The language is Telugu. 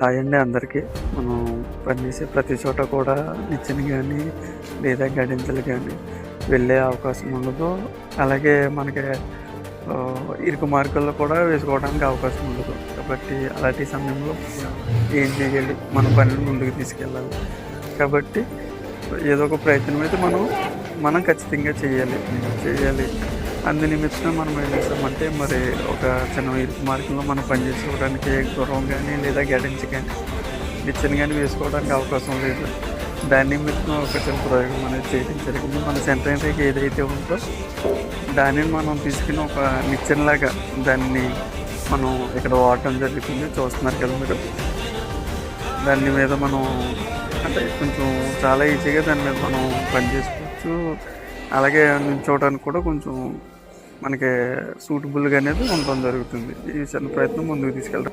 హాయ్ అండి అందరికీ. మనం పనిచేసే ప్రతి చోట కూడా నిచ్చెన గానీ, లేదా గడింతలు గానీ వెళ్ళే అవకాశం ఉండదు. అలాగే మనకి ఇరుకు మార్గాల్లో కూడా వేసుకోవడానికి అవకాశం ఉండదు. కాబట్టి అలాంటి సమయంలో ఏం చేయాలి? మన పనిని ముందుకు తీసుకెళ్ళాలి. కాబట్టి ఏదో ఒక ప్రయత్నం అయితే మనం ఖచ్చితంగా చేయాలి. అందు నిమిత్తం మనం ఏం చేస్తామంటే మరి ఒక చిన్న ఇరుకు మార్గంలో మనం పని చేసుకోవడానికి గుర్రం కానీ లేదా గడించి కానీ నిచ్చెన కానీ వేసుకోవడానికి అవకాశం లేదు. దాని నిమిత్తం ఒక చిన్న ప్రయోగం అనేది చేయడం జరిగింది. మన సెంటరింగ్కి ఏదైతే ఉందో దానిని మనం తీసుకుని ఒక నిచ్చెనలాగా దాన్ని మనం ఇక్కడ వాడటం జరుగుతుంది. చూస్తున్నారు కదా మీరు. దాని మీద మనం అంటే కొంచెం చాలా ఈజీగా దాని మీద మనం పని చేసుకోవచ్చు. అలాగే నిల్చోవడానికి కూడా కొంచెం మనకి సూటబుల్గా అనేది ఉండడం జరుగుతుంది. ఈ చిన్న ప్రయత్నం ముందుకు తీసుకెళ్ళడం.